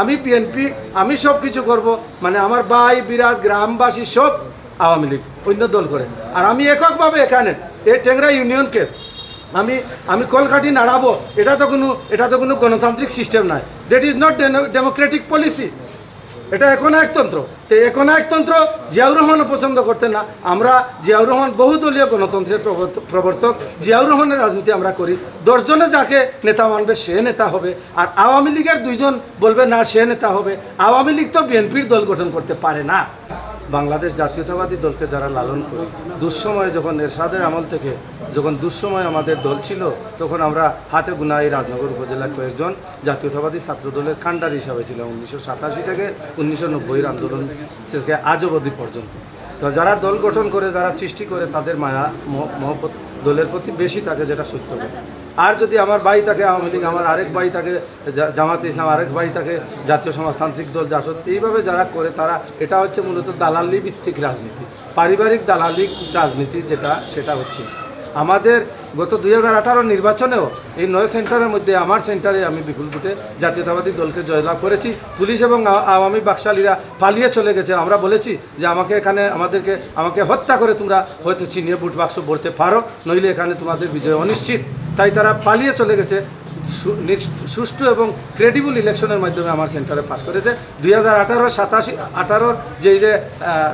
আমি বিএনপি আমি সব কিছু করব, মানে আমার ভাই বিরাট গ্রামবাসী সব আওয়ামী লীগ অন্য দল করে, আর আমি এককভাবে এখানে এই টেংরা ইউনিয়নকে আমি আমি কলকাঠি নাড়াবো, এটা তো কোনো গণতান্ত্রিক সিস্টেম নয়। That is not Democratic policy. এটা একনায়কতন্ত্র। তো একনায়কতন্ত্র জিয়াউর রহমানও পছন্দ করতেন না। আমরা জিয়াউর রহমান বহুদলীয় গণতন্ত্রের প্রবর্তক, জিয়াউর রহমানের রাজনীতি আমরা করি। 10 জনে যাকে নেতা মানবে সে নেতা হবে, আর আওয়ামী লীগের 2 জন বলবে না সে নেতা হবে। আওয়ামী লীগ তো বিএনপির দল গঠন করতে পারে না। বাংলাদেশ জাতীয়তাবাদী দলকে যারা লালন করে, দুঃসময়ে যখন এরশাদের আমল থেকে যখন দুঃসময় আমাদের দল ছিল, তখন আমরা হাতে গোনা এই রাজনগর উপজেলার কয়েকজন জাতীয়তাবাদী ছাত্র দলের কাণ্ডার হিসাবে ছিলাম 1987 থেকে 1990 আন্দোলন থেকে আজ অবধি পর্যন্ত। তো যারা দল গঠন করে, যারা সৃষ্টি করে, তাদের মায়া মহব্বত দলের প্রতি বেশি থাকে, যেটা সত্য কথা। আর যদি আমার ভাই থাকে আওয়ামী লীগ, আমার আরেক ভাই থাকে জামাতে ইসলাম, আরেক ভাই থাকে জাতীয় সমাজতান্ত্রিক দল জাসদ, এইভাবে যারা করে তারা এটা হচ্ছে মূলত দালালি ভিত্তিক রাজনীতি, পারিবারিক দালালি রাজনীতি, সেটা হচ্ছে আমাদের গত 2018 নির্বাচনেও এই 9 সেন্টারের মধ্যে আমার সেন্টারে আমি বিপুল ভোটে জাতীয়তাবাদী দলকে জয়লাভ করেছি। পুলিশ এবং আওয়ামী বাকশালীরা পালিয়ে চলে গেছে। আমরা বলেছি যে আমাকে হত্যা করে তোমরা হয়তো চিনিয়ে ভোট বাক্স ভরতে পারো, নইলে এখানে তোমাদের বিজয় অনিশ্চিত। তাই তারা পালিয়ে চলে গেছে। সুষ্ঠু এবং ক্রেডিবল ইলেকশনের মাধ্যমে আমার সেন্টারে পাস করেছে। 2018 যে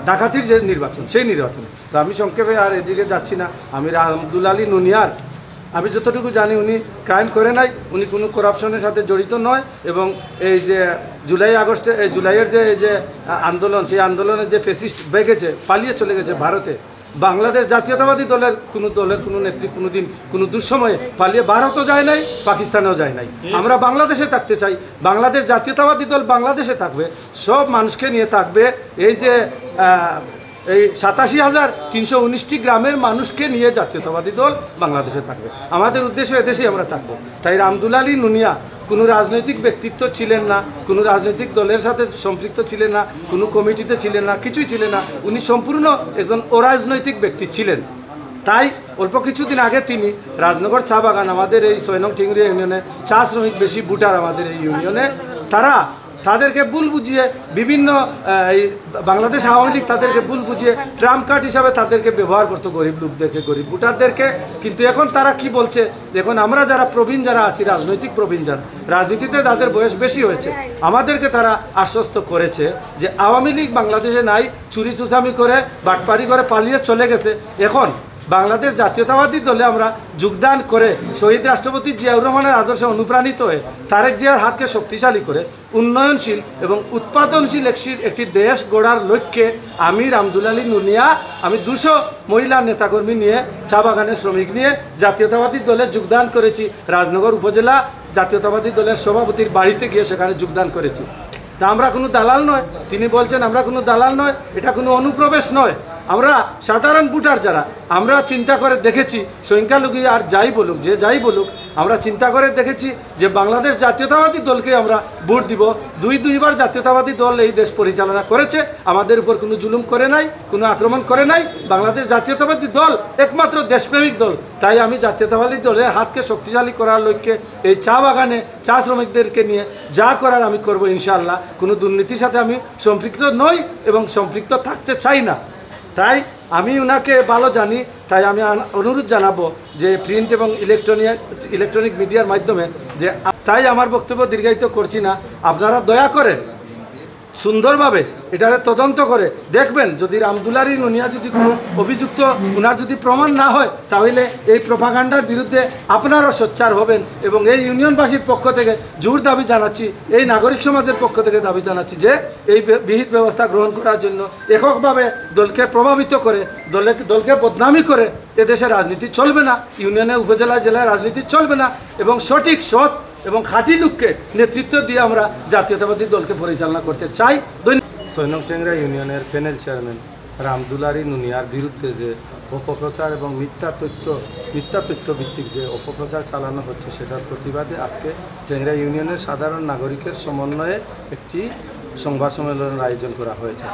ডাকাতির যে নির্বাচন, সেই নির্বাচনে। তো আমি সংক্ষেপে আর এদিকে যাচ্ছি না। আমি আব্দুল আলী নুনিয়ার, আমি যতটুকু জানি উনি ক্রাইম করে নাই, উনি কোনো করাপশনের সাথে জড়িত নয়, এবং এই যে জুলাইয়ের যে আন্দোলন, সেই আন্দোলনের যে ফেসিস্ট বেগেছে, পালিয়ে চলে গেছে ভারতে। বাংলাদেশ জাতীয়তাবাদী দলের কোনো নেত্রী কোনোদিন কোনো দুঃসময়ে পালিয়ে ভারতও যায় নাই, পাকিস্তানেও যায় নাই। আমরা বাংলাদেশে থাকতে চাই। বাংলাদেশ জাতীয়তাবাদী দল বাংলাদেশে থাকবে, সব মানুষকে নিয়ে থাকবে। এই 87,319টি গ্রামের মানুষকে নিয়ে জাতীয়তাবাদী দল বাংলাদেশে থাকবে। আমাদের উদ্দেশ্য এদেশেই আমরা থাকবো। তাই আব্দুল আলী নুনিয়া কোনো রাজনৈতিক ব্যক্তিত্ব ছিলেন না, কোনো রাজনৈতিক দলের সাথে সম্পৃক্ত ছিলেন না, কোনো কমিটিতে ছিলেন না, কিছুই ছিলেন না। উনি সম্পূর্ণ একজন অরাজনৈতিক ব্যক্তি ছিলেন। তাই অল্প কিছুদিন আগে তিনি রাজনগর চা বাগান, আমাদের এই 6 নং টিংরি ইউনিয়নে চা শ্রমিক বেশি ভোটার আমাদের এই ইউনিয়নে, তাদেরকে ভুল বুঝিয়ে বিভিন্ন বাংলাদেশ আওয়ামী লীগ তাদেরকে ভুল বুঝিয়ে ট্রাম্প কার্ড হিসাবে তাদেরকে ব্যবহার করতো, গরিব লোকদেরকে, গরিব ভোটারদেরকে। কিন্তু এখন তারা কি বলছে, দেখুন আমরা যারা প্রবীণ যারা আছি, রাজনৈতিক প্রবীণ যারা, রাজনীতিতে যাদের বয়স বেশি হয়েছে, আমাদেরকে তারা আশ্বস্ত করেছে যে আওয়ামী লীগ বাংলাদেশে নাই, চুরি চুচামি করে বাটপারি করে পালিয়ে চলে গেছে। এখন বাংলাদেশ জাতীয়তাবাদী দলে আমরা যোগদান করে শহীদ রাষ্ট্রপতি জিয়াউর রহমানের আদর্শে অনুপ্রাণিত হয়ে তারেক জিয়ার হাতকে শক্তিশালী করে উন্নয়নশীল এবং উৎপাদনশীল একটি দেশ গড়ার লক্ষ্যে আমি আব্দুল আলী নুনিয়া, আমি 200 মহিলা নেতাকর্মী নিয়ে, চা বাগানের শ্রমিক নিয়ে জাতীয়তাবাদী দলে যোগদান করেছি। রাজনগর উপজেলা জাতীয়তাবাদী দলের সভাপতির বাড়িতে গিয়ে সেখানে যোগদান করেছি। তা আমরা কোনো দালাল নয়। তিনি বলছেন আমরা কোনো দালাল নয়, এটা কোনো অনুপ্রবেশ নয়। আমরা সাধারণ ভোটার যারা, আমরা চিন্তা করে দেখেছি, সংখ্যালঘু আর যাই বলুক, যে যাই বলুক, আমরা চিন্তা করে দেখেছি যে বাংলাদেশ জাতীয়তাবাদী দলকে আমরা ভোট দিব। দুইবার জাতীয়তাবাদী দল এই দেশ পরিচালনা করেছে, আমাদের উপর কোনো জুলুম করে নাই, কোনো আক্রমণ করে নাই। বাংলাদেশ জাতীয়তাবাদী দল একমাত্র দেশপ্রেমিক দল। তাই আমি জাতীয়তাবাদী দলের হাতকে শক্তিশালী করার লক্ষ্যে এই চা বাগানে চা শ্রমিকদেরকে নিয়ে যা করার আমি করব ইনশাআল্লাহ। কোনো দুর্নীতির সাথে আমি সম্পৃক্ত নই এবং সম্পৃক্ত থাকতে চাই না। তাই আমি ওনাকে ভালো জানি। তাই আমি অনুরোধ জানাবো যে প্রিন্ট এবং ইলেকট্রনিক মিডিয়ার মাধ্যমে যে, তাই আমার বক্তব্য দীর্ঘায়িত করছি না, আপনারা দয়া করে সুন্দরভাবে এটারে তদন্ত করে দেখবেন। যদি আব্দুল আলী নুনিয়া যদি কোনো অভিযুক্ত, ওনার যদি প্রমাণ না হয়, তাহলে এই প্রোপাগান্ডার বিরুদ্ধে আপনারাও সোচ্চার হবেন। এবং এই ইউনিয়নবাসীর পক্ষ থেকে জোর দাবি জানাচ্ছি, এই নাগরিক সমাজের পক্ষ থেকে দাবি জানাচ্ছি যে এই বিহিত ব্যবস্থা গ্রহণ করার জন্য এককভাবে দলকে প্রভাবিত করে, দলকে বদনামি করে এদেশে রাজনীতি চলবে না, ইউনিয়নে উপজেলায় জেলায় রাজনীতি চলবে না। এবং সঠিক সৎ এবং খাঁটি লোককে নেতৃত্ব দিয়ে আমরা জাতীয়তাবাদী দলকে পরিচালনা করতে চাই। 6 নং টেংরা ইউনিয়নের প্যানেল চেয়ারম্যান আব্দুল আলী নুনিয়ার বিরুদ্ধে যে অপপ্রচার এবং মিথ্যা তথ্য ভিত্তিক যে অপপ্রচার চালানো হচ্ছে, সেটার প্রতিবাদে আজকে টেংরা ইউনিয়নের সাধারণ নাগরিকের সমন্বয়ে একটি সংবাদ সম্মেলনের আয়োজন করা হয়েছে।